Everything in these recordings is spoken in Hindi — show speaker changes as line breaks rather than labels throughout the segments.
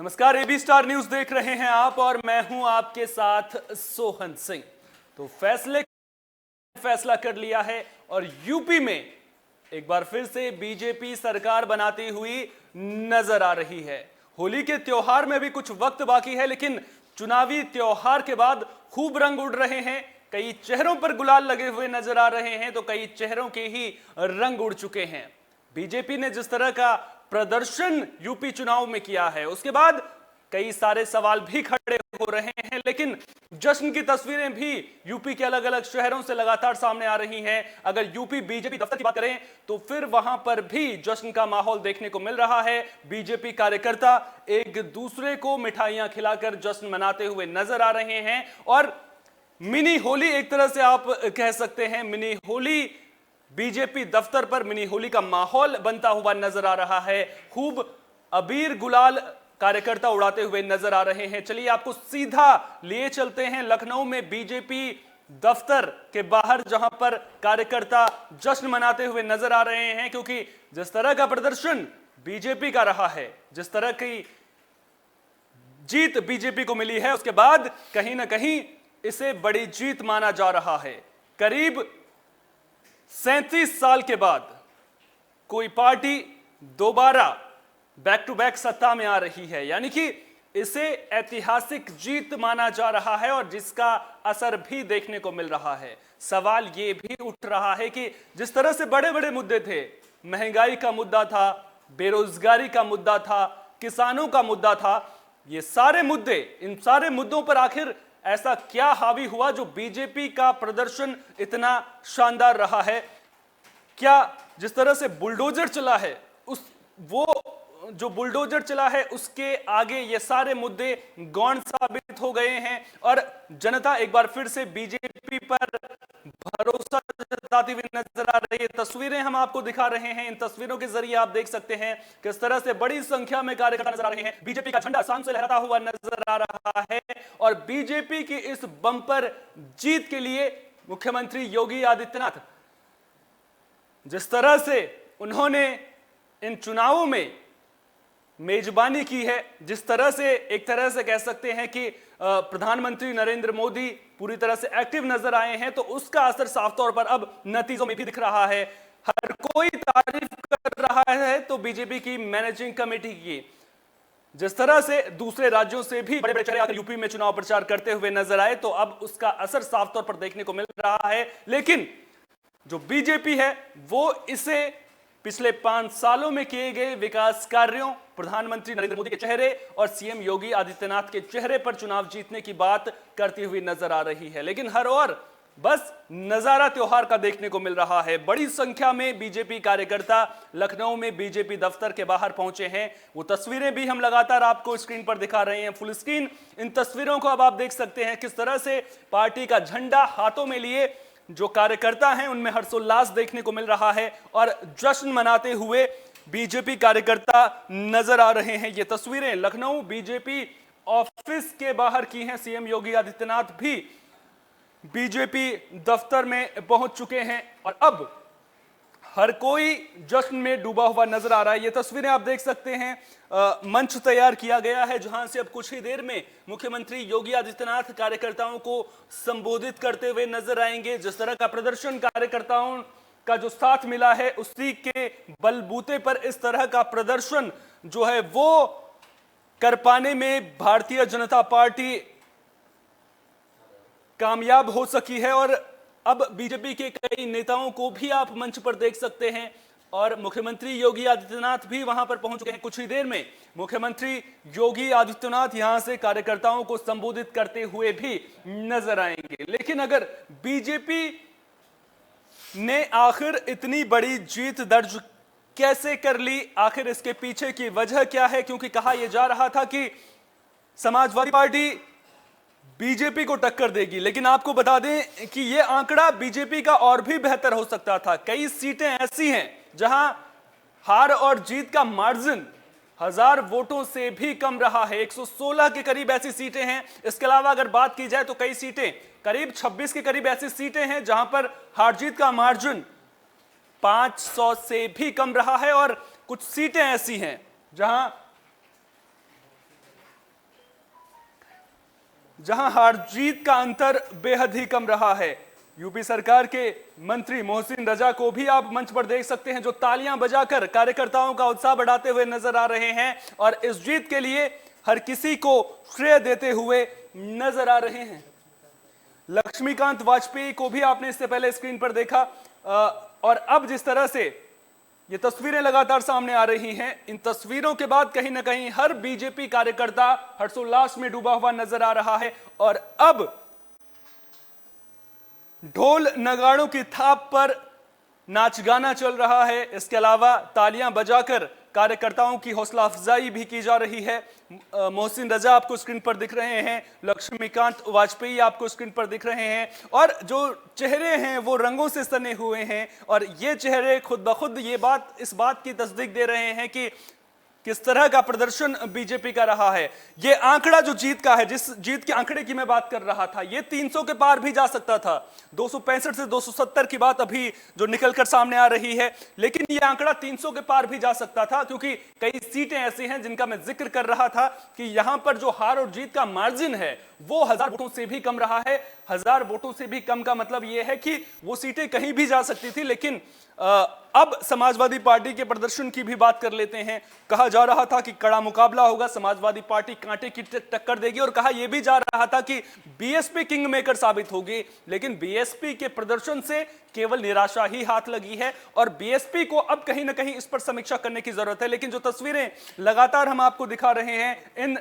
नमस्कार, एबी स्टार न्यूज देख रहे हैं आप और मैं हूं आपके साथ सोहन सिंह। तो फैसला कर लिया है और यूपी में एक बार फिर से बीजेपी सरकार बनाती हुई नजर आ रही है। होली के त्योहार में भी कुछ वक्त बाकी है, लेकिन चुनावी त्योहार के बाद खूब रंग उड़ रहे हैं। कई चेहरों पर गुलाल लगे हुए नजर आ रहे हैं तो कई चेहरों के ही रंग उड़ चुके हैं। बीजेपी ने जिस तरह का प्रदर्शन यूपी चुनाव में किया है, उसके बाद कई सारे सवाल भी खड़े हो रहे हैं, लेकिन जश्न की तस्वीरें भी यूपी के अलग अलग शहरों से लगातार सामने आ रही हैं। अगर यूपी बीजेपी दफ्तर की बात करें तो फिर वहां पर भी जश्न का माहौल देखने को मिल रहा है। बीजेपी कार्यकर्ता एक दूसरे को मिठाइयां खिलाकर जश्न मनाते हुए नजर आ रहे हैं और मिनी होली, एक तरह से आप कह सकते हैं मिनी होली, बीजेपी दफ्तर पर मिनी होली का माहौल बनता हुआ नजर आ रहा है। खूब अबीर गुलाल कार्यकर्ता उड़ाते हुए नजर आ रहे हैं। चलिए आपको सीधा लिए चलते हैं लखनऊ में बीजेपी दफ्तर के बाहर, जहां पर कार्यकर्ता जश्न मनाते हुए नजर आ रहे हैं, क्योंकि जिस तरह का प्रदर्शन बीजेपी का रहा है, जिस तरह की जीत बीजेपी को मिली है, उसके बाद कहीं ना कहीं इसे बड़ी जीत माना जा रहा है। करीब 37 साल के बाद कोई पार्टी दोबारा बैक टू बैक सत्ता में आ रही है, यानी कि इसे ऐतिहासिक जीत माना जा रहा है और जिसका असर भी देखने को मिल रहा है। सवाल यह भी उठ रहा है कि जिस तरह से बड़े बड़े मुद्दे थे, महंगाई का मुद्दा था, बेरोजगारी का मुद्दा था, किसानों का मुद्दा था, ये सारे मुद्दे, इन सारे मुद्दों पर आखिर ऐसा क्या हावी हुआ जो बीजेपी का प्रदर्शन इतना शानदार रहा है? क्या जिस तरह से बुलडोजर चला है, वो जो बुलडोजर चला है उसके आगे ये सारे मुद्दे गौण साबित हो गए हैं और जनता एक बार फिर से बीजेपी पर भरोसा जताती हुई नजर आ रही है। तस्वीरें हम आपको दिखा रहे हैं, इन तस्वीरों के जरिए आप देख सकते हैं किस तरह से बड़ी संख्या में कार्यकर्ता नजर आ रहे हैं। बीजेपी का झंडा शान से लहराता हुआ नजर आ रहा है और बीजेपी की इस बम्पर जीत के लिए मुख्यमंत्री योगी आदित्यनाथ, जिस तरह से उन्होंने इन चुनावों में मेजबानी की है, जिस तरह से एक तरह से कह सकते हैं कि प्रधानमंत्री नरेंद्र मोदी पूरी तरह से एक्टिव नजर आए हैं, तो उसका असर साफ तौर पर अब नतीजों में भी दिख रहा है। हर कोई तारीफ कर रहा है तो बीजेपी की मैनेजिंग कमेटी की, जिस तरह से दूसरे राज्यों से भी बड़े बड़े चेहरे आकर यूपी में चुनाव प्रचार करते हुए नजर आए, तो अब उसका असर साफ तौर पर देखने को मिल रहा है। लेकिन जो बीजेपी है वो इसे पिछले 5 सालों में किए गए विकास कार्यों, प्रधानमंत्री नरेंद्र मोदी के चेहरे और सीएम योगी आदित्यनाथ के चेहरे पर चुनाव जीतने की बात करती हुई नजर आ रही है। लेकिन हर ओर बस नजारा त्योहार का देखने को मिल रहा है। बड़ी संख्या में बीजेपी कार्यकर्ता लखनऊ में बीजेपी दफ्तर के बाहर पहुंचे हैं। वो तस्वीरें भी हम लगातार आपको स्क्रीन पर दिखा रहे हैं, फुल स्क्रीन। इन तस्वीरों को अब आप देख सकते हैं किस तरह से पार्टी का झंडा हाथों में लिए जो कार्यकर्ता हैं उनमें हर्षोल्लास देखने को मिल रहा है और जश्न मनाते हुए बीजेपी कार्यकर्ता नजर आ रहे हैं। ये तस्वीरें लखनऊ बीजेपी ऑफिस के बाहर की हैं। सीएम योगी आदित्यनाथ भी बीजेपी दफ्तर में पहुंच चुके हैं और अब हर कोई जश्न में डूबा हुआ नजर आ रहा है। ये तस्वीरें आप देख सकते हैं, मंच तैयार किया गया है जहां से अब कुछ ही देर में मुख्यमंत्री योगी आदित्यनाथ कार्यकर्ताओं को संबोधित करते हुए नजर आएंगे। जिस तरह का प्रदर्शन कार्यकर्ताओं का जो साथ मिला है, उसी के बलबूते पर इस तरह का प्रदर्शन जो है वो कर पाने में भारतीय जनता पार्टी कामयाब हो सकी है और अब बीजेपी के कई नेताओं को भी आप मंच पर देख सकते हैं और मुख्यमंत्री योगी आदित्यनाथ भी वहां पर पहुंच गए हैं। कुछ ही देर में मुख्यमंत्री योगी आदित्यनाथ यहां से कार्यकर्ताओं को संबोधित करते हुए भी नजर आएंगे। लेकिन अगर बीजेपी ने आखिर इतनी बड़ी जीत दर्ज कैसे कर ली, आखिर इसके पीछे की वजह क्या है? क्योंकि कहा यह जा रहा था कि समाजवादी पार्टी बीजेपी को टक्कर देगी, लेकिन आपको बता दें कि यह आंकड़ा बीजेपी का और भी बेहतर हो सकता था। कई सीटें ऐसी हैं जहां हार और जीत का मार्जिन 1000 वोटों से भी कम रहा है। 116 के करीब ऐसी सीटें हैं। इसके अलावा अगर बात की जाए तो कई सीटें, करीब 26 के करीब ऐसी सीटें हैं जहां पर हार जीत का मार्जिन 500 से भी कम रहा है और कुछ सीटें ऐसी हैं जहां जहां हार जीत का अंतर बेहद ही कम रहा है। यूपी सरकार के मंत्री मोहसिन रजा को भी आप मंच पर देख सकते हैं, जो तालियां बजाकर कार्यकर्ताओं का उत्साह बढ़ाते हुए नजर आ रहे हैं और इस जीत के लिए हर किसी को श्रेय देते हुए नजर आ रहे हैं। लक्ष्मीकांत वाजपेयी को भी आपने इससे पहले स्क्रीन पर देखा और अब जिस तरह से ये तस्वीरें लगातार सामने आ रही हैं, इन तस्वीरों के बाद कहीं ना कहीं हर बीजेपी कार्यकर्ता हर्षोल्लास में डूबा हुआ नजर आ रहा है और अब ढोल नगाड़ों की थाप पर नाच गाना चल रहा है। इसके अलावा तालियां बजाकर कार्यकर्ताओं की हौसला अफजाई भी की जा रही है। मोहसिन रजा आपको स्क्रीन पर दिख रहे हैं, लक्ष्मीकांत वाजपेयी आपको स्क्रीन पर दिख रहे हैं और जो चेहरे हैं वो रंगों से सने हुए हैं और ये चेहरे खुद ब खुद इस बात की तस्दीक दे रहे हैं कि किस तरह का प्रदर्शन बीजेपी का रहा है। ये आंकड़ा जो जीत का है, जिस जीत के आंकड़े की मैं बात कर रहा था, ये 300 के पार भी जा सकता था। 265 से 270 की बात अभी जो निकलकर सामने आ रही है, लेकिन ये आंकड़ा 300 के पार भी जा सकता था क्योंकि कई सीटें ऐसी हैं जिनका मैं जिक्र कर रहा था कि यहां पर जो हार और जीत का मार्जिन है वो 1000 वोटों से भी कम रहा है। 1000 वोटों से भी कम का मतलब यह है कि वो सीटें कहीं भी जा सकती थी। लेकिन अब समाजवादी पार्टी के प्रदर्शन की भी बात कर लेते हैं। कहा जा रहा था कि कड़ा मुकाबला होगा, समाजवादी पार्टी कांटे की टक्कर देगी और कहा यह भी जा रहा था कि बीएसपी किंग मेकर साबित होगी। लेकिन बीएसपी के प्रदर्शन से केवल निराशा ही हाथ लगी है और बीएसपी को अब कहीं ना कहीं इस पर समीक्षा करने की जरूरत है। लेकिन जो तस्वीरें लगातार हम आपको दिखा रहे हैं, इन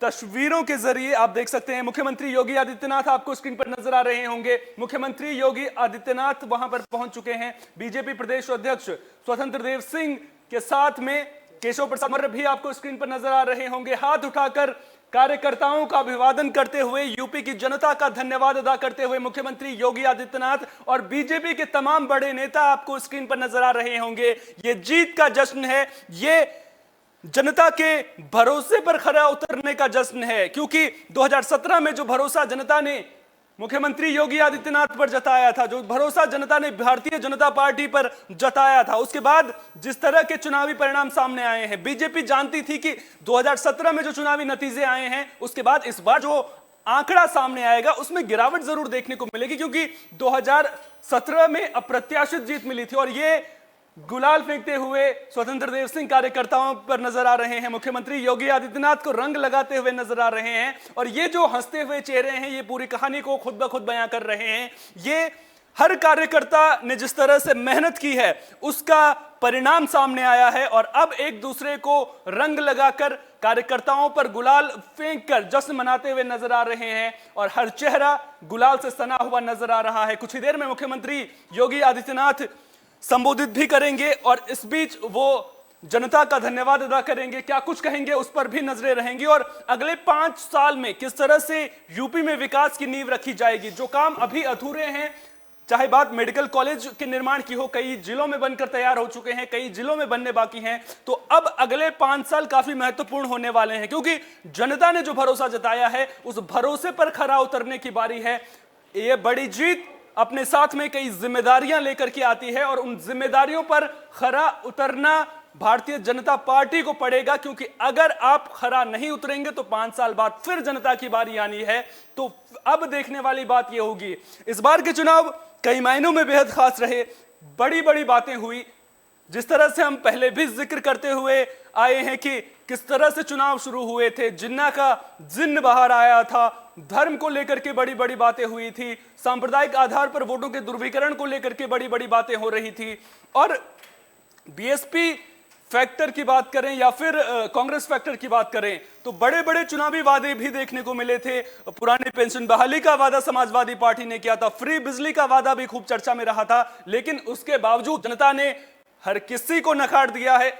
तस्वीरों के जरिए आप देख सकते हैं मुख्यमंत्री योगी आदित्यनाथ आपको स्क्रीन पर नजर आ रहे होंगे। मुख्यमंत्री योगी आदित्यनाथ वहां पर पहुंच चुके हैं। बीजेपी प्रदेश अध्यक्ष स्वतंत्र देव सिंह के साथ में केशव प्रसाद मौर्य भी आपको स्क्रीन पर नजर आ रहे होंगे। हाथ उठाकर कार्यकर्ताओं का अभिवादन करते हुए, यूपी की जनता का धन्यवाद अदा करते हुए मुख्यमंत्री योगी आदित्यनाथ और बीजेपी के तमाम बड़े नेता आपको स्क्रीन पर नजर आ रहे होंगे। ये जीत का जश्न है, ये जनता के भरोसे पर खरा उतरने का जश्न है, क्योंकि 2017 में जो भरोसा जनता ने मुख्यमंत्री योगी आदित्यनाथ पर जताया था, जो भरोसा जनता ने भारतीय जनता पार्टी पर जताया था, उसके बाद जिस तरह के चुनावी परिणाम सामने आए हैं, बीजेपी जानती थी कि 2017 में जो चुनावी नतीजे आए हैं उसके बाद इस बार जो आंकड़ा सामने आएगा उसमें गिरावट जरूर देखने को मिलेगी, क्योंकि 2017 में अप्रत्याशित जीत मिली थी और ये गुलाल फेंकते हुए स्वतंत्र देव सिंह कार्यकर्ताओं पर नजर आ रहे हैं। मुख्यमंत्री योगी आदित्यनाथ को रंग लगाते हुए नजर आ रहे हैं और ये जो हंसते हुए चेहरे हैं, ये पूरी कहानी को खुद ब खुद बयां कर रहे हैं। ये हर कार्यकर्ता ने जिस तरह से मेहनत की है उसका परिणाम सामने आया है और अब एक दूसरे को रंग लगाकर कार्यकर्ताओं पर गुलाल फेंककर जश्न मनाते हुए नजर आ रहे हैं और हर चेहरा गुलाल से सना हुआ नजर आ रहा है। कुछ ही देर में मुख्यमंत्री योगी आदित्यनाथ संबोधित भी करेंगे और इस बीच वो जनता का धन्यवाद अदा करेंगे। क्या कुछ कहेंगे उस पर भी नजरें रहेंगी और अगले 5 साल में किस तरह से यूपी में विकास की नींव रखी जाएगी। जो काम अभी अधूरे हैं, चाहे बात मेडिकल कॉलेज के निर्माण की हो, कई जिलों में बनकर तैयार हो चुके हैं, कई जिलों में बनने बाकी हैं, तो अब अगले 5 साल काफी महत्वपूर्ण होने वाले हैं, क्योंकि जनता ने जो भरोसा जताया है उस भरोसे पर खरा उतरने की बारी है। यह बड़ी जीत अपने साथ में कई जिम्मेदारियां लेकर के आती है और उन जिम्मेदारियों पर खरा उतरना भारतीय जनता पार्टी को पड़ेगा, क्योंकि अगर आप खरा नहीं उतरेंगे तो 5 साल बाद फिर जनता की बारी आनी है। तो अब देखने वाली बात यह होगी, इस बार के चुनाव कई मायनों में बेहद खास रहे। बड़ी बड़ी बातें हुई, जिस तरह से हम पहले भी जिक्र करते हुए आए हैं कि किस तरह से चुनाव शुरू हुए थे, जिन्ना का जिन्न बाहर आया था, धर्म को लेकर के बड़ी बड़ी बातें हुई थी, सांप्रदायिक आधार पर वोटों के ध्रुवीकरण को लेकर के बड़ी बड़ी बातें हो रही थी और बीएसपी फैक्टर की बात करें या फिर कांग्रेस फैक्टर की बात करें तो बड़े बड़े चुनावी वादे भी देखने को मिले थे। पुरानी पेंशन बहाली का वादा समाजवादी पार्टी ने किया था, फ्री बिजली का वादा भी खूब चर्चा में रहा था, लेकिन उसके बावजूद जनता ने हर किसी को नकार दिया है,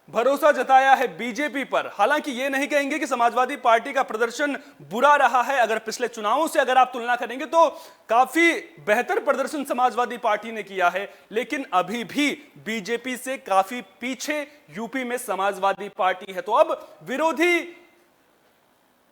भरोसा जताया है बीजेपी पर। हालांकि ये नहीं कहेंगे कि समाजवादी पार्टी का प्रदर्शन बुरा रहा है, अगर पिछले चुनावों से अगर आप तुलना करेंगे तो काफी बेहतर प्रदर्शन समाजवादी पार्टी ने किया है, लेकिन अभी भी बीजेपी से काफी पीछे यूपी में समाजवादी पार्टी है। तो अब विरोधी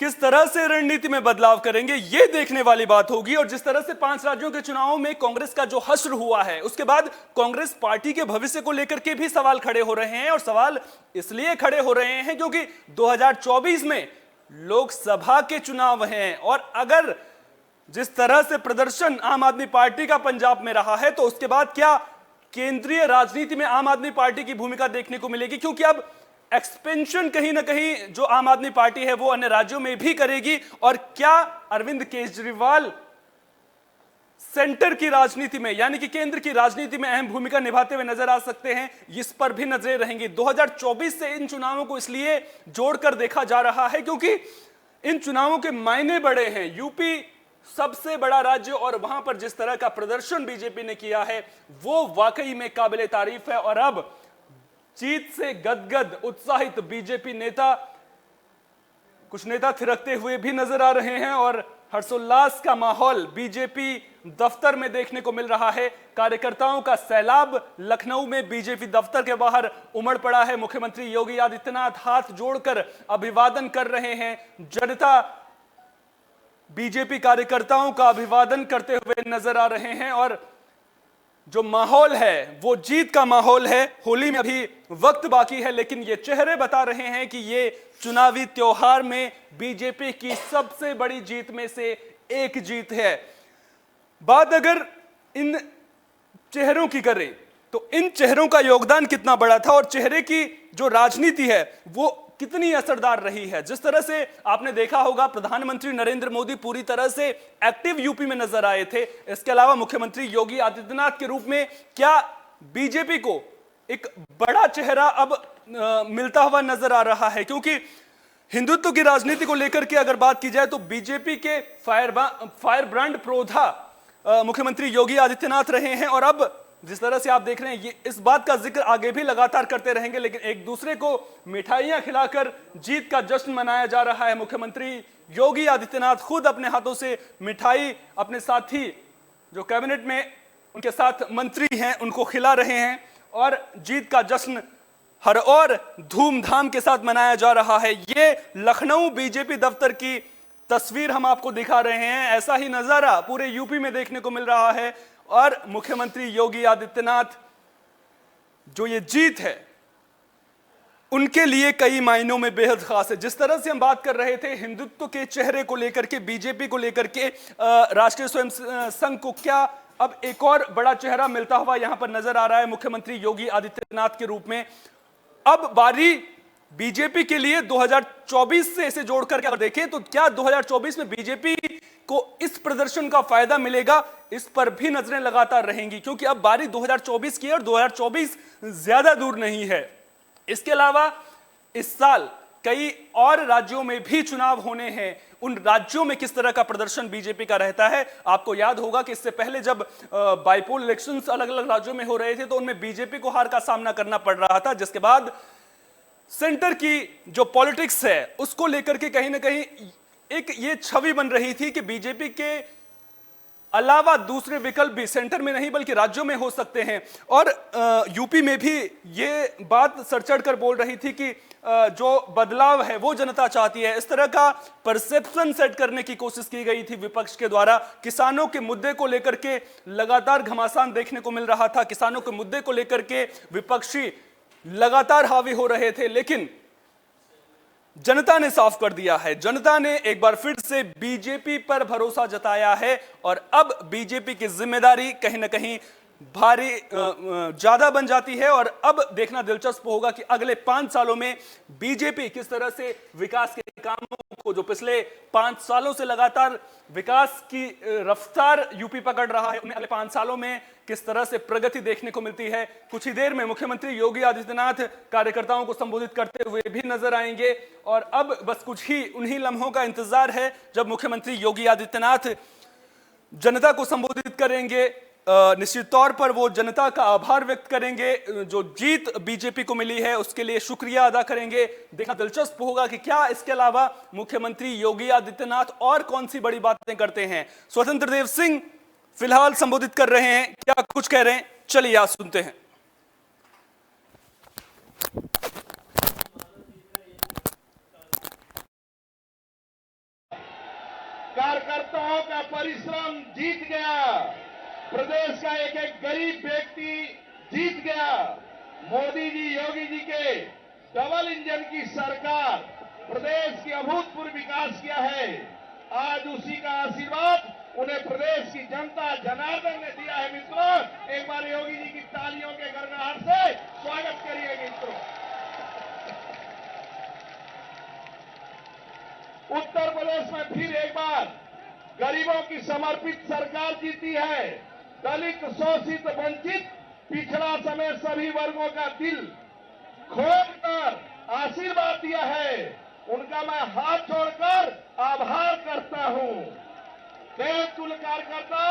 किस तरह से रणनीति में बदलाव करेंगे ये देखने वाली बात होगी। और जिस तरह से 5 राज्यों के चुनावों में कांग्रेस का जो हश्र हुआ है, उसके बाद कांग्रेस पार्टी के भविष्य को लेकर के भी सवाल खड़े हो रहे हैं और सवाल इसलिए खड़े हो रहे हैं क्योंकि 2024 में लोकसभा के चुनाव हैं और अगर जिस तरह से प्रदर्शन आम आदमी पार्टी का पंजाब में रहा है तो उसके बाद क्या केंद्रीय राजनीति में आम आदमी पार्टी की भूमिका देखने को मिलेगी, क्योंकि अब एक्सपेंशन कहीं ना कहीं जो आम आदमी पार्टी है वो अन्य राज्यों में भी करेगी। और क्या अरविंद केजरीवाल सेंटर की राजनीति में यानी कि केंद्र की राजनीति में अहम भूमिका निभाते हुए नजर आ सकते हैं, इस पर भी नजरें रहेंगी। 2024 से इन चुनावों को इसलिए जोड़कर देखा जा रहा है क्योंकि इन चुनावों के मायने बड़े हैं। यूपी सबसे बड़ा राज्य और वहां पर जिस तरह का प्रदर्शन बीजेपी ने किया है वो वाकई में काबिले तारीफ है। और अब जीत से गदगद उत्साहित बीजेपी नेता, कुछ नेता थिरकते हुए भी नजर आ रहे हैं और हर्षोल्लास का माहौल बीजेपी दफ्तर में देखने को मिल रहा है। कार्यकर्ताओं का सैलाब लखनऊ में बीजेपी दफ्तर के बाहर उमड़ पड़ा है। मुख्यमंत्री योगी आदित्यनाथ हाथ जोड़कर अभिवादन कर रहे हैं। जनता बीजेपी कार्यकर्ताओं का अभिवादन करते हुए नजर आ रहे हैं और जो माहौल है वो जीत का माहौल है। होली में अभी वक्त बाकी है लेकिन ये चेहरे बता रहे हैं कि ये चुनावी त्योहार में बीजेपी की सबसे बड़ी जीत में से एक जीत है। बात अगर इन चेहरों की करें तो इन चेहरों का योगदान कितना बड़ा था और चेहरे की जो राजनीति है वो कितनी असरदार रही है। जिस तरह से आपने देखा होगा प्रधानमंत्री नरेंद्र मोदी पूरी तरह से एक्टिव यूपी में नजर आए थे। इसके अलावा मुख्यमंत्री योगी आदित्यनाथ के रूप में क्या बीजेपी को एक बड़ा चेहरा अब मिलता हुआ नजर आ रहा है, क्योंकि हिंदुत्व की राजनीति को लेकर के अगर बात की जाए तो बीजेपी के फायर ब्रांड प्रोधा मुख्यमंत्री योगी आदित्यनाथ रहे हैं। और अब जिस तरह से आप देख रहे हैं ये इस बात का जिक्र आगे भी लगातार करते रहेंगे, लेकिन एक दूसरे को मिठाइयां खिलाकर जीत का जश्न मनाया जा रहा है। मुख्यमंत्री योगी आदित्यनाथ खुद अपने हाथों से मिठाई अपने साथी जो कैबिनेट में उनके साथ मंत्री हैं उनको खिला रहे हैं और जीत का जश्न हर और धूमधाम के साथ मनाया जा रहा है। ये लखनऊ बीजेपी दफ्तर की तस्वीर हम आपको दिखा रहे हैं। ऐसा ही नजारा पूरे यूपी में देखने को मिल रहा है और मुख्यमंत्री योगी आदित्यनाथ जो ये जीत है उनके लिए कई मायनों में बेहद खास है। जिस तरह से हम बात कर रहे थे हिंदुत्व के चेहरे को लेकर के, बीजेपी को लेकर के, राष्ट्रीय स्वयं संघ को क्या अब एक और बड़ा चेहरा मिलता हुआ यहां पर नजर आ रहा है मुख्यमंत्री योगी आदित्यनाथ के रूप में। अब बारी बीजेपी के लिए 2024 से इसे जोड़कर अगर देखें तो क्या 2024 में बीजेपी को इस प्रदर्शन का फायदा मिलेगा, इस पर भी नजरें लगातार रहेंगी, क्योंकि अब बारी 2024 की है और 2024 ज्यादा दूर नहीं है। इसके अलावा इस साल कई और राज्यों में भी चुनाव होने हैं। उन राज्यों में किस तरह का प्रदर्शन बीजेपी का रहता है, आपको याद होगा कि इससे पहले जब बाइपोल इलेक्शंस अलग अलग राज्यों में हो रहे थे तो उनमें बीजेपी को हार का सामना करना पड़ रहा था, जिसके बाद सेंटर की जो पॉलिटिक्स है उसको लेकर के कहीं ना कहीं एक ये छवि बन रही थी कि बीजेपी के अलावा दूसरे विकल्प भी सेंटर में नहीं बल्कि राज्यों में हो सकते हैं। और यूपी में भी ये बात सर चढ़कर बोल रही थी कि जो बदलाव है वो जनता चाहती है। इस तरह का परसेप्शन सेट करने की कोशिश की गई थी विपक्ष के द्वारा। किसानों के मुद्दे को लेकर के लगातार घमासान देखने को मिल रहा था। किसानों के मुद्दे को लेकर के विपक्षी लगातार हावी हो रहे थे, लेकिन जनता ने साफ कर दिया है। जनता ने एक बार फिर से बीजेपी पर भरोसा जताया है और अब बीजेपी की जिम्मेदारी कहीं ना कहीं भारी ज्यादा बन जाती है। और अब देखना दिलचस्प होगा कि अगले 5 सालों में बीजेपी किस तरह से विकास के कामों को, जो पिछले 5 सालों से लगातार विकास की रफ्तार यूपी पकड़ रहा है, उन्हें अगले 5 सालों में किस तरह से प्रगति देखने को मिलती है। कुछ ही देर में मुख्यमंत्री योगी आदित्यनाथ कार्यकर्ताओं को संबोधित करते हुए भी नजर आएंगे और अब बस कुछ ही उन्हीं लम्हों का इंतजार है जब मुख्यमंत्री योगी आदित्यनाथ जनता को संबोधित करेंगे। निश्चित तौर पर वो जनता का आभार व्यक्त करेंगे, जो जीत बीजेपी को मिली है उसके लिए शुक्रिया अदा करेंगे। देखना दिलचस्प होगा कि क्या इसके अलावा मुख्यमंत्री योगी आदित्यनाथ और कौन सी बड़ी बातें करते हैं। स्वतंत्र देव सिंह फिलहाल संबोधित कर रहे हैं, क्या कुछ कह रहे हैं, चलिए आज सुनते हैं।
कार्यकर्ताओं का परिश्रम जीत गया, प्रदेश का एक एक गरीब व्यक्ति जीत गया। मोदी जी, योगी जी के डबल इंजन की सरकार प्रदेश की अभूतपूर्व विकास किया है। आज उसी का आशीर्वाद उन्हें प्रदेश की जनता जनार्दन ने दिया है। मित्रों, एक बार योगी जी की तालियों के गड़गड़ाहट से स्वागत करिए मित्रों। उत्तर प्रदेश में फिर एक बार गरीबों की समर्पित सरकार जीती है। दलित, शोषित, वंचित, पिछड़ा समेत सभी वर्गों का दिल खोलकर आशीर्वाद दिया है। उनका मैं हाथ जोड़कर आभार करता हूं। देवतुल्य कार्यकर्ता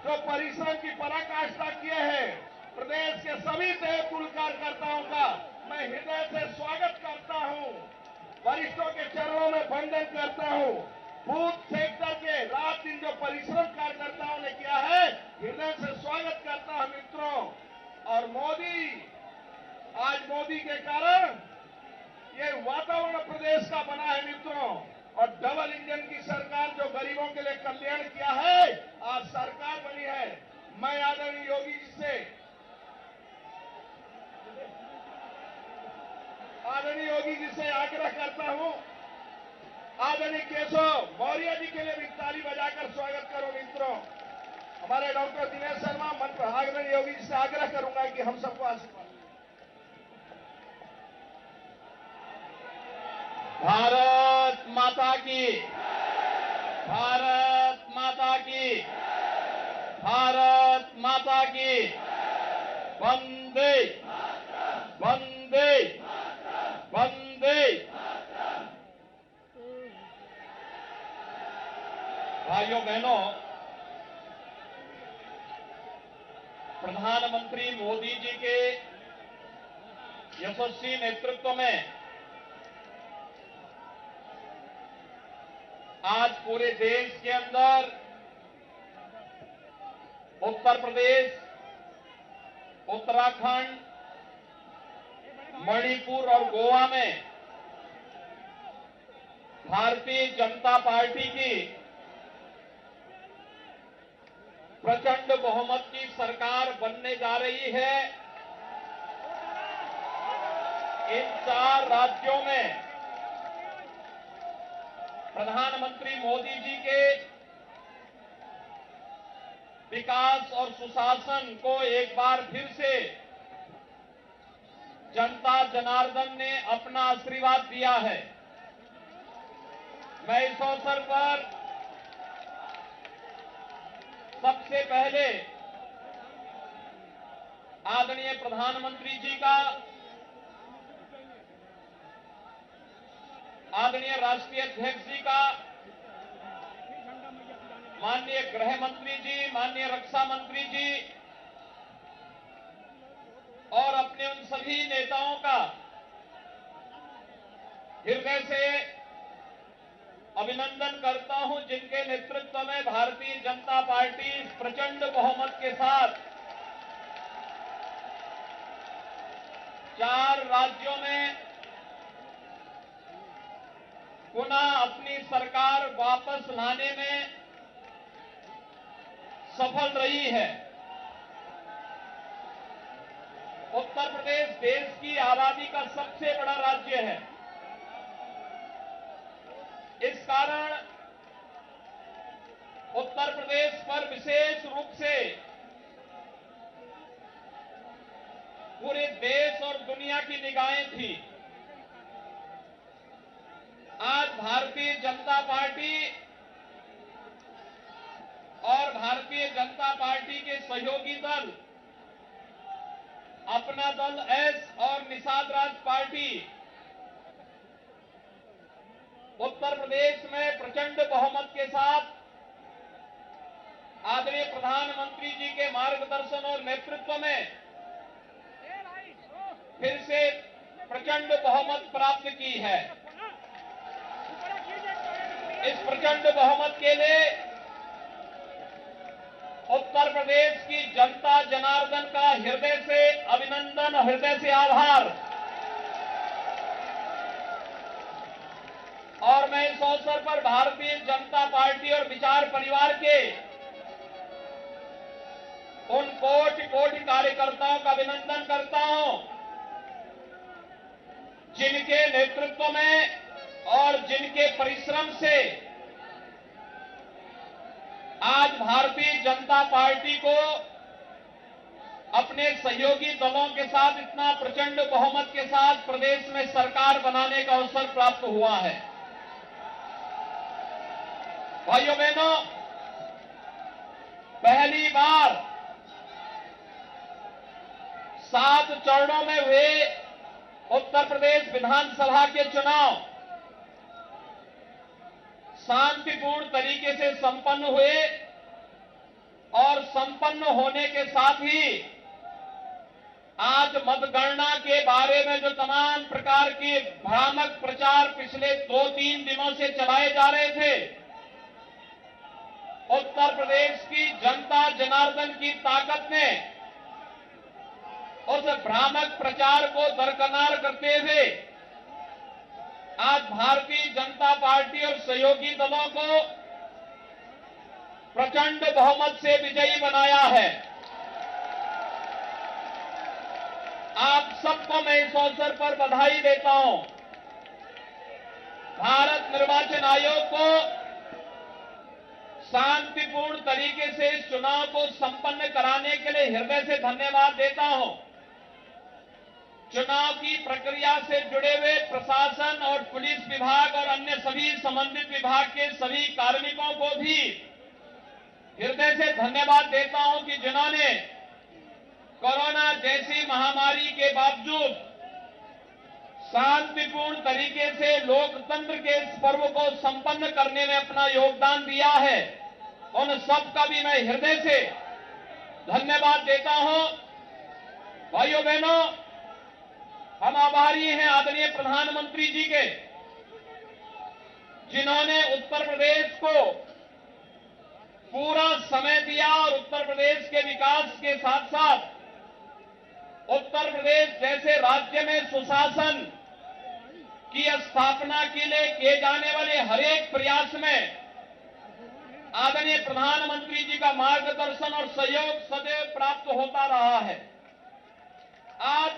जो परिश्रम की पराकाष्ठा किए हैं, प्रदेश के सभी देवतुल्य कार्यकर्ताओं का मैं हृदय से स्वागत करता हूं। वरिष्ठों के चरणों में वंदन करता हूं। बूथ सेक्टर के रात दिन जो परिश्रम कार्यकर्ताओं ने किया है, हृदय से स्वागत करता हूं मित्रों। और आज मोदी के कारण ये वातावरण प्रदेश का बना है मित्रों। और डबल इंजन की सरकार जो गरीबों के लिए कल्याण किया है, आज सरकार बनी है। मैं आदरणीय योगी जी से आग्रह करता हूं, आदरणीय केशव मौर्य जी के लिए भी ताली बजाकर स्वागत करो मित्रों। हमारे डॉक्टर दिनेश शर्मा आदरणीय योगी जी से आग्रह करूंगा कि हम सबको आशीर्वाद। भारत माता की, भारत माता की, भारत माता की, वंदे वंदे वंदे। भाइयों बहनों, प्रधानमंत्री मोदी जी के यशस्वी नेतृत्व में आज पूरे देश के अंदर उत्तर प्रदेश, उत्तराखंड, मणिपुर और गोवा में भारतीय जनता पार्टी की प्रचंड बहुमत की सरकार बनने जा रही है। इन 4 राज्यों में प्रधानमंत्री मोदी जी के विकास और सुशासन को एक बार फिर से जनता जनार्दन ने अपना आशीर्वाद दिया है। मैं इस अवसर पर सबसे पहले आदरणीय प्रधानमंत्री जी का, आदरणीय राष्ट्रीय अध्यक्ष जी का, माननीय गृह मंत्री जी, माननीय रक्षा मंत्री जी और अपने उन सभी नेताओं का हृदय से अभिनंदन करता हूं जिनके नेतृत्व में भारतीय जनता पार्टी प्रचंड बहुमत के साथ 4 राज्यों में पुनः अपनी सरकार वापस लाने में सफल रही है। उत्तर प्रदेश देश की आबादी का सबसे बड़ा राज्य है। इस कारण उत्तर प्रदेश पर विशेष रूप से पूरे देश और दुनिया की निगाहें थी। आज भारतीय जनता पार्टी और भारतीय जनता पार्टी के सहयोगी दल, अपना दल एस और निषाद राज पार्टी उत्तर प्रदेश में प्रचंड बहुमत के साथ आदरणीय प्रधानमंत्री जी के मार्गदर्शन और नेतृत्व में फिर से प्रचंड बहुमत प्राप्त की है। इस प्रचंड बहुमत के लिए उत्तर प्रदेश की जनता जनार्दन का हृदय से अभिनंदन, हृदय से आभार। और मैं इस अवसर पर भारतीय जनता पार्टी और विचार परिवार के उन कोटि कार्यकर्ताओं का अभिनंदन करता हूं जिनके नेतृत्व में और जिनके परिश्रम से आज भारतीय जनता पार्टी को अपने सहयोगी दलों के साथ इतना प्रचंड बहुमत के साथ प्रदेश में सरकार बनाने का अवसर प्राप्त हुआ है। भाइयों बहनों, पहली बार 7 चरणों में हुए उत्तर प्रदेश विधानसभा के चुनाव शांतिपूर्ण तरीके से संपन्न हुए और संपन्न होने के साथ ही आज मतगणना के बारे में जो तमाम प्रकार के भ्रामक प्रचार पिछले 2-3 दिनों से चलाए जा रहे थे, उत्तर प्रदेश की जनता जनार्दन की ताकत ने उस भ्रामक प्रचार को दरकिनार करते हुए आज भारतीय जनता पार्टी और सहयोगी दलों को प्रचंड बहुमत से विजयी बनाया है। आप सबको मैं इस अवसर पर बधाई देता हूं। भारत निर्वाचन आयोग को शांतिपूर्ण तरीके से इस चुनाव को संपन्न कराने के लिए हृदय से धन्यवाद देता हूं। चुनाव की प्रक्रिया से जुड़े हुए प्रशासन और पुलिस विभाग और अन्य सभी संबंधित विभाग के सभी कार्मिकों को भी हृदय से धन्यवाद देता हूं कि जिन्होंने कोरोना जैसी महामारी के बावजूद शांतिपूर्ण तरीके से लोकतंत्र के इस पर्व को संपन्न करने में अपना योगदान दिया है। उन सबका भी मैं हृदय से धन्यवाद देता हूं। भाइयों बहनों, हम आभारी हैं आदरणीय प्रधानमंत्री जी के, जिन्होंने उत्तर प्रदेश को पूरा समय दिया और उत्तर प्रदेश के विकास के साथ साथ उत्तर प्रदेश जैसे राज्य में सुशासन की स्थापना के लिए किए जाने वाले हर एक प्रयास में आदरणीय प्रधानमंत्री जी का मार्गदर्शन और सहयोग सदैव प्राप्त होता रहा है। आज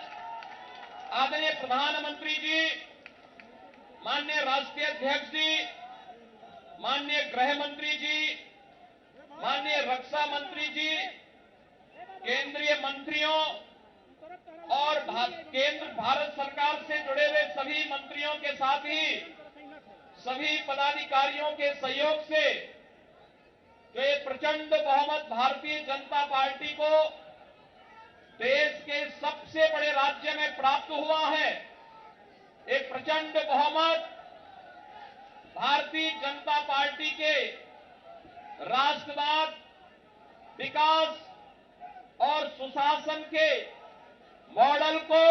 आदरणीय प्रधानमंत्री जी, माननीय राष्ट्रीय अध्यक्ष जी, माननीय गृह मंत्री जी, माननीय रक्षा मंत्री जी, केंद्रीय मंत्रियों और केंद्र भारत सरकार से जुड़े हुए सभी मंत्रियों के साथ ही सभी पदाधिकारियों के सहयोग से जो ये प्रचंड बहुमत भारतीय जनता पार्टी को देश के सबसे बड़े राज्य में प्राप्त हुआ है, एक प्रचंड बहुमत भारतीय जनता पार्टी के राष्ट्रवाद, विकास और सुशासन के मॉडल को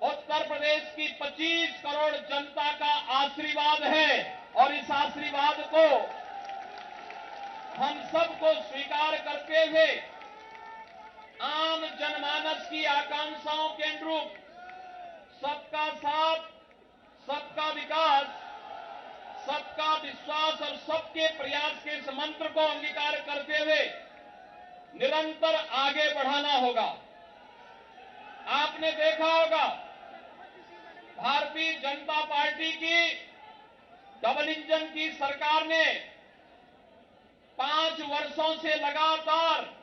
उत्तर प्रदेश की 25 करोड़ जनता का आशीर्वाद है और इस आशीर्वाद को हम सबको स्वीकार करते हुए आम जनमानस की आकांक्षाओं के अनुरूप सबका साथ, सबका विकास, सबका विश्वास और सबके प्रयास के इस मंत्र को अंगीकार करते हुए निरंतर आगे बढ़ाना होगा। आपने देखा होगा भारतीय जनता पार्टी की डबल इंजन की सरकार ने 5 वर्षों से लगातार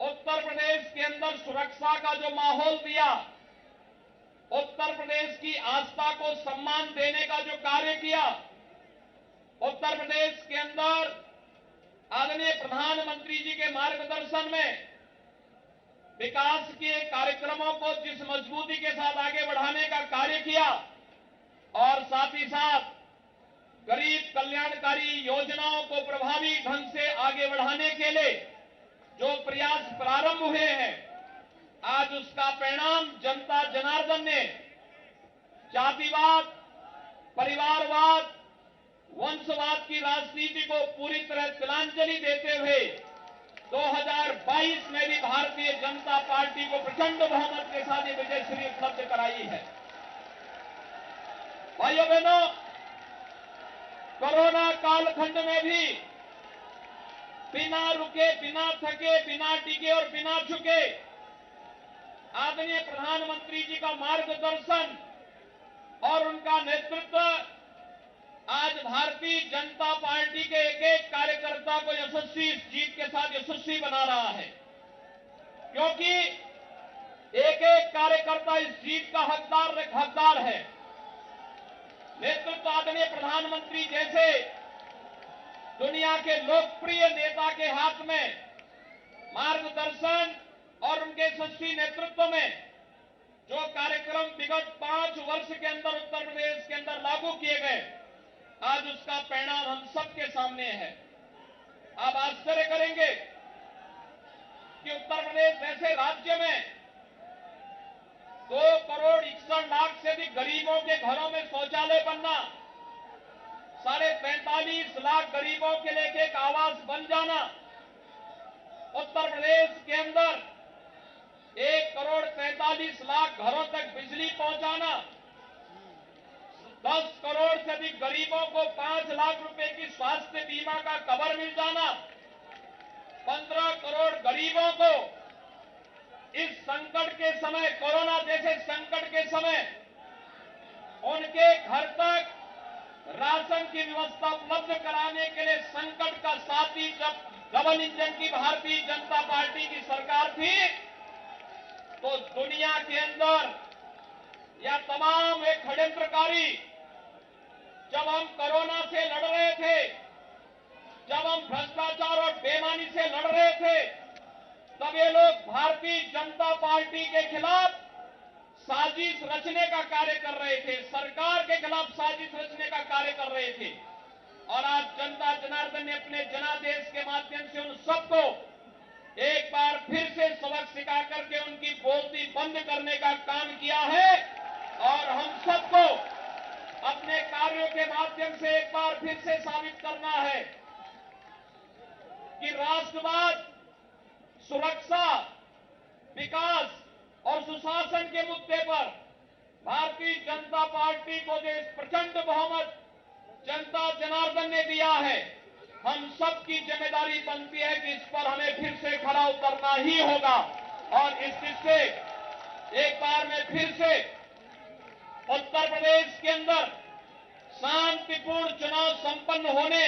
उत्तर प्रदेश के अंदर सुरक्षा का जो माहौल दिया, उत्तर प्रदेश की आस्था को सम्मान देने का जो कार्य किया, उत्तर प्रदेश के अंदर आदरणीय प्रधानमंत्री जी के मार्गदर्शन में विकास के कार्यक्रमों को जिस मजबूती के साथ आगे बढ़ाने का कार्य किया और साथ ही साथ गरीब कल्याणकारी योजनाओं को प्रभावी ढंग से आगे बढ़ाने के लिए जो प्रयास प्रारंभ हुए हैं, आज उसका परिणाम जनता जनार्दन ने जातिवाद, परिवारवाद, वंशवाद की राजनीति को पूरी तरह तिलांजलि देते हुए 2022 में भी भारतीय जनता पार्टी को प्रचंड बहुमत के साथ ये विजय श्री उपलब्ध कराई है। भाइयों बहनों, कोरोना कालखंड में भी बिना रुके, बिना थके, बिना टिके और बिना झुके आदरणीय प्रधानमंत्री जी का मार्गदर्शन और उनका नेतृत्व आज भारतीय जनता पार्टी के एक एक कार्यकर्ता को यशस्वी इस जीत के साथ यशस्वी बना रहा है, क्योंकि एक एक कार्यकर्ता इस जीत का हकदार है। नेतृत्व आदरणीय प्रधानमंत्री जैसे दुनिया के लोकप्रिय नेता के हाथ में मार्गदर्शन और उनके यशस्वी नेतृत्व में जो कार्यक्रम विगत 5 वर्ष के अंदर उत्तर प्रदेश के अंदर लागू किए गए, आज उसका परिणाम हम सबके सामने है। आप आश्चर्य करेंगे कि उत्तर प्रदेश जैसे राज्य में 2,61,00,000 से अधिक गरीबों के घरों में शौचालय बनना, 45.5 लाख गरीबों के लिए एक आवास बन जाना, उत्तर प्रदेश के अंदर 1,45,00,000 घरों तक बिजली पहुंचाना, 10 करोड़ से अधिक गरीबों को 5 लाख रुपए की स्वास्थ्य बीमा का कवर मिल जाना, 15 करोड़ गरीबों को इस संकट के समय, कोरोना जैसे संकट के समय उनके घर तक राशन की व्यवस्था उपलब्ध कराने के लिए संकट का साथी जब डबल इंजन की भारतीय जनता पार्टी की सरकार थी, तो दुनिया के अंदर या तमाम एक षड्यंत्रकारी जब हम कोरोना से लड़ रहे थे, जब हम भ्रष्टाचार और बेईमानी से लड़ रहे थे, तब ये लोग भारतीय जनता पार्टी के खिलाफ साजिश रचने का कार्य कर रहे थे, सरकार के खिलाफ साजिश रचने का कार्य कर रहे थे। और आज जनता जनार्दन ने अपने जनादेश के माध्यम से उन सबको एक बार फिर से सबक सिखा करके उनकी बोलती बंद करने का काम किया है। और हम सबको अपने कार्यों के माध्यम से एक बार फिर से साबित करना है कि राष्ट्रवाद, सुरक्षा, विकास और सुशासन के मुद्दे पर भारतीय जनता पार्टी को जो प्रचंड बहुमत जनता जनार्दन ने दिया है, हम सबकी जिम्मेदारी बनती है कि इस पर हमें फिर से खड़ा उतरना ही होगा। और इस से एक बार में फिर से उत्तर प्रदेश के अंदर शांतिपूर्ण चुनाव संपन्न होने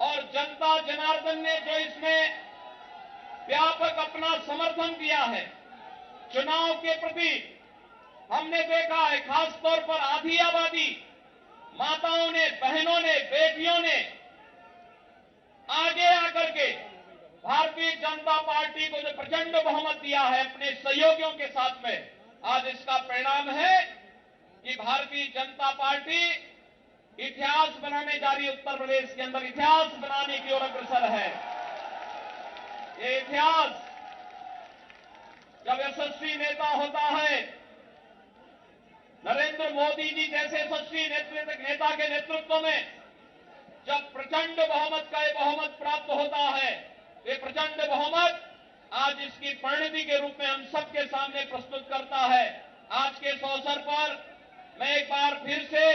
और जनता जनार्दन ने जो इसमें व्यापक अपना समर्थन दिया है चुनाव के प्रति, हमने देखा है खासतौर पर आधी आबादी, माताओं ने, बहनों ने, बेटियों ने आगे आकर के भारतीय जनता पार्टी को जो प्रचंड बहुमत दिया है अपने सहयोगियों के साथ में, आज इसका परिणाम है कि भारतीय जनता पार्टी इतिहास बनाने जा रही है। उत्तर प्रदेश के अंदर इतिहास बनाने की ओर अग्रसर है। ये इतिहास जब यशस्वी नेता होता है, नरेंद्र मोदी जी जैसे यशस्वी नेता के नेतृत्व में जब प्रचंड बहुमत का ये बहुमत प्राप्त होता है, ये प्रचंड बहुमत आज इसकी परिणति के रूप में हम सबके सामने प्रस्तुत करता है। आज के इस अवसर पर मैं एक बार फिर से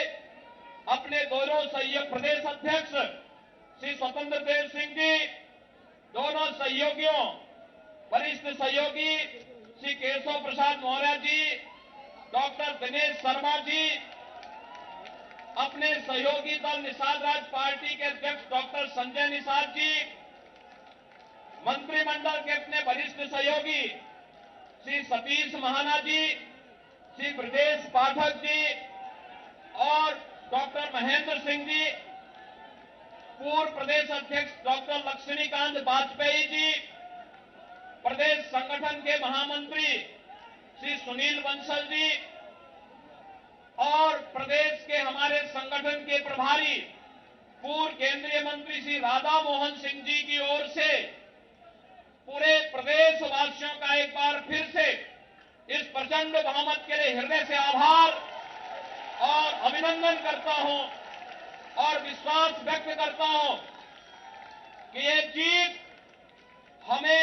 अपने दोनों सहयोग प्रदेश अध्यक्ष श्री स्वतंत्र देव सिंह जी, दोनों सहयोगियों, वरिष्ठ सहयोगी श्री केशव प्रसाद मौर्य जी, डॉक्टर दिनेश शर्मा जी, अपने सहयोगी दल निषाद राज पार्टी के अध्यक्ष डॉक्टर संजय निषाद जी, मंत्रिमंडल के अपने वरिष्ठ सहयोगी श्री सतीश महाना जी, श्री ब्रजेश पाठक जी और डॉक्टर महेंद्र सिंह जी, पूर्व प्रदेश अध्यक्ष डॉक्टर लक्ष्मीकांत वाजपेयी जी, प्रदेश संगठन के महामंत्री श्री सुनील बंसल जी और प्रदेश के हमारे संगठन के प्रभारी पूर्व केंद्रीय मंत्री श्री राधा मोहन सिंह जी की ओर से पूरे प्रदेश वासियों का एक बार फिर से इस प्रचंड बहुमत के लिए हृदय से आभार और अभिनंदन करता हूं और विश्वास व्यक्त करता हूं कि ये जीत हमें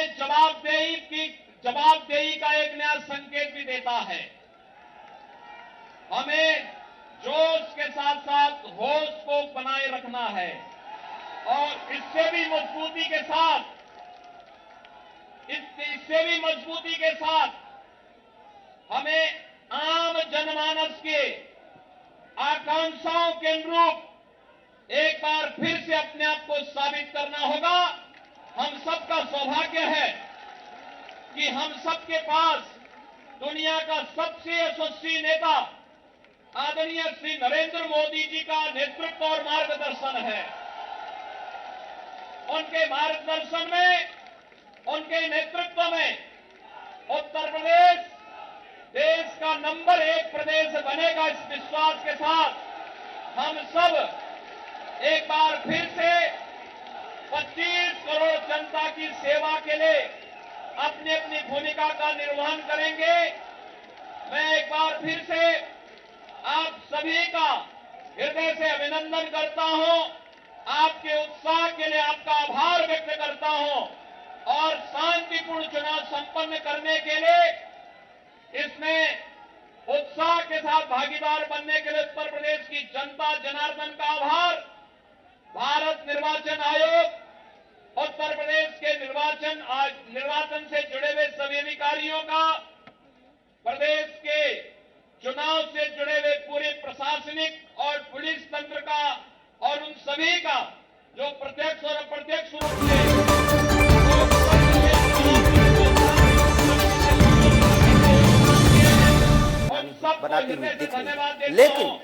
जवाबदेही का एक नया संकेत भी देता है। हमें जोश के साथ साथ होश को बनाए रखना है और इससे भी मजबूती के साथ हमें आम जनमानस के आकांक्षाओं के अनुरूप एक बार फिर से अपने आप को साबित करना होगा। हम सबका सौभाग्य है कि हम सबके पास दुनिया का सबसे यशस्वी नेता आदरणीय श्री नरेंद्र मोदी जी का नेतृत्व और मार्गदर्शन है। उनके मार्गदर्शन में, उनके नेतृत्व में उत्तर प्रदेश देश का नंबर 1 प्रदेश बनेगा। इस विश्वास के साथ हम सब एक बार फिर से 25 करोड़ जनता की सेवा के लिए अपनी अपनी भूमिका का निर्वहन करेंगे। मैं एक बार फिर से आप सभी का हृदय से अभिनंदन करता हूं, आपके उत्साह के लिए आपका आभार व्यक्त करता हूं और शांतिपूर्ण चुनाव संपन्न करने के लिए इसमें उत्साह के साथ भागीदार बनने के लिए उत्तर प्रदेश की जनता जनार्दन का आभार। भारत निर्वाचन आयोग, उत्तर प्रदेश के निर्वाचन से जुड़े हुए सभी अधिकारियों का, प्रदेश के चुनाव से जुड़े हुए पूरे प्रशासनिक और पुलिस तंत्र का और उन सभी का जो प्रत्यक्ष और अप्रत्यक्ष रूप से उन सबको
बनाती हुई
हृदय से
दिख रही
धन्यवाद
है।
देता
लेकिन
हूं।